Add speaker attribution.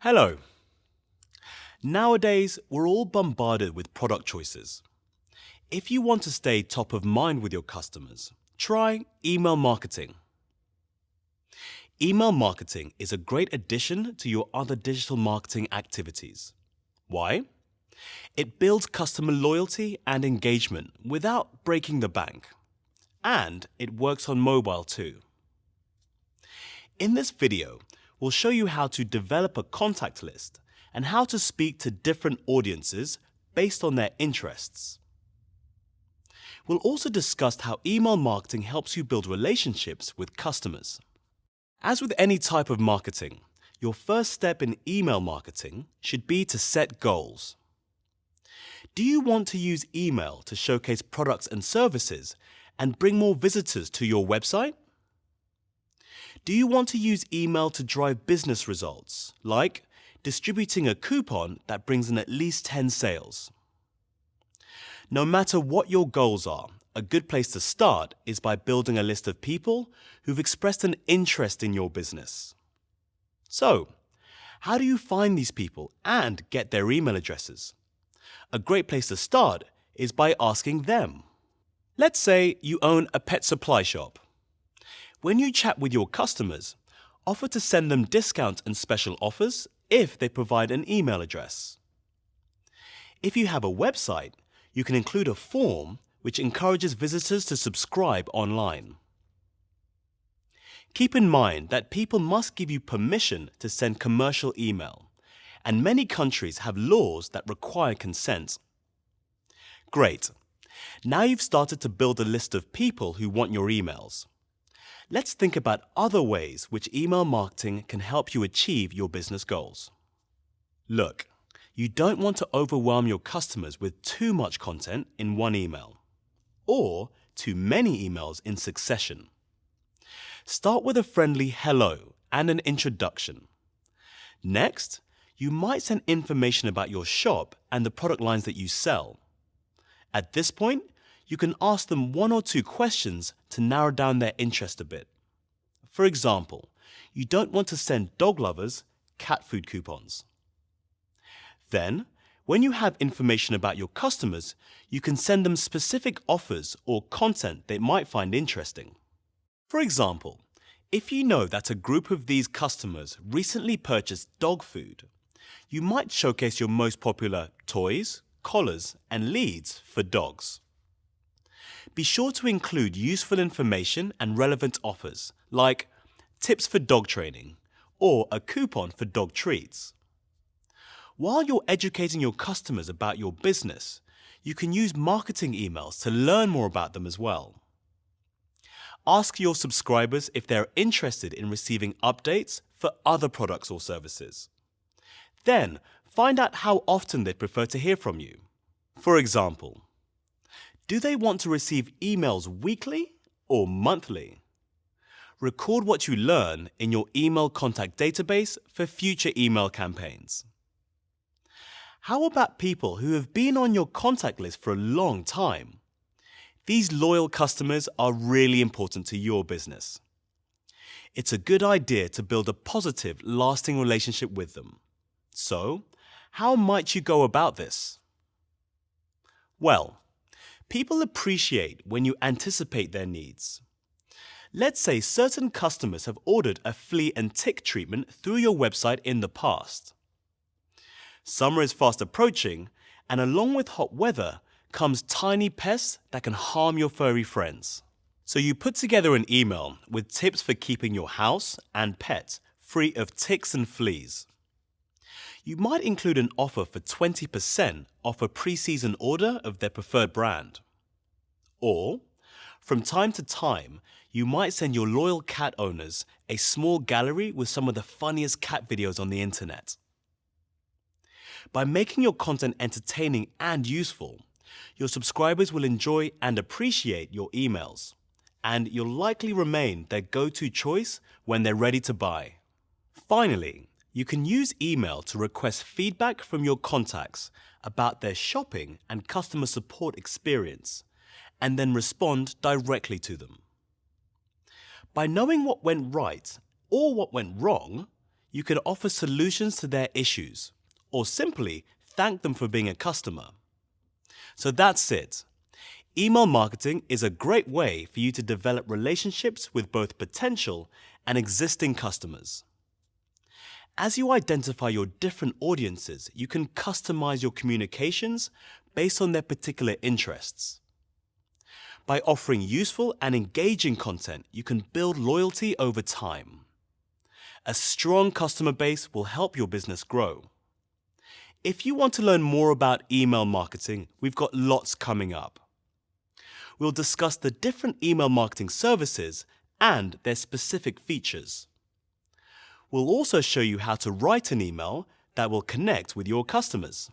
Speaker 1: Hello. Nowadays, we're all bombarded with product choices. If you want to stay top of mind with your customers, try email marketing. Email marketing is a great addition to your other digital marketing activities. Why? It builds customer loyalty and engagement without breaking the bank. And it works on mobile too. In this video, we'll show you how to develop a contact list and how to speak to different audiences based on their interests. We'll also discuss how email marketing helps you build relationships with customers. As with any type of marketing, your first step in email marketing should be to set goals. Do you want to use email to showcase products and services and bring more visitors to your website? Do you want to use email to drive business results, like distributing a coupon that brings in at least 10 sales? No matter what your goals are, a good place to start is by building a list of people who've expressed an interest in your business. So, how do you find these people and get their email addresses? A great place to start is by asking them. Let's say you own a pet supply shop. When you chat with your customers, offer to send them discounts and special offers if they provide an email address. If you have a website, you can include a form which encourages visitors to subscribe online. Keep in mind that people must give you permission to send commercial email, and many countries have laws that require consent. Great. Now you've started to build a list of people who want your emails. Let's think about other ways which email marketing can help you achieve your business goals. Look, you don't want to overwhelm your customers with too much content in one email, or too many emails in succession. Start with a friendly hello and an introduction. Next, you might send information about your shop and the product lines that you sell. At this point, you can ask them one or two questions to narrow down their interest a bit. For example, you don't want to send dog lovers cat food coupons. Then, when you have information about your customers, you can send them specific offers or content they might find interesting. For example, if you know that a group of these customers recently purchased dog food, you might showcase your most popular toys, collars, and leads for dogs. Be sure to include useful information and relevant offers, like tips for dog training or a coupon for dog treats. While you're educating your customers about your business, you can use marketing emails to learn more about them as well. Ask your subscribers if they're interested in receiving updates for other products or services. Then, find out how often they'd prefer to hear from you. For example, do they want to receive emails weekly or monthly? Record what you learn in your email contact database for future email campaigns. How about people who have been on your contact list for a long time? These loyal customers are really important to your business. It's a good idea to build a positive, lasting relationship with them. So, how might you go about this? Well, people appreciate when you anticipate their needs. Let's say certain customers have ordered a flea and tick treatment through your website in the past. Summer is fast approaching, and along with hot weather comes tiny pests that can harm your furry friends. So you put together an email with tips for keeping your house and pet free of ticks and fleas. You might include an offer for 20% off a pre-season order of their preferred brand. Or, from time to time, you might send your loyal cat owners a small gallery with some of the funniest cat videos on the internet. By making your content entertaining and useful, your subscribers will enjoy and appreciate your emails, and you'll likely remain their go-to choice when they're ready to buy. Finally, you can use email to request feedback from your contacts about their shopping and customer support experience, and then respond directly to them. By knowing what went right or what went wrong, You can offer solutions to their issues, or simply thank them for being a customer. So that's it. Email marketing is a great way for you to develop relationships with both potential and existing customers. As you identify your different audiences, you can customize your communications based on their particular interests. By offering useful and engaging content, you can build loyalty over time. A strong customer base will help your business grow. If you want to learn more about email marketing, we've got lots coming up. We'll discuss the different email marketing services and their specific features. We'll also show you how to write an email that will connect with your customers.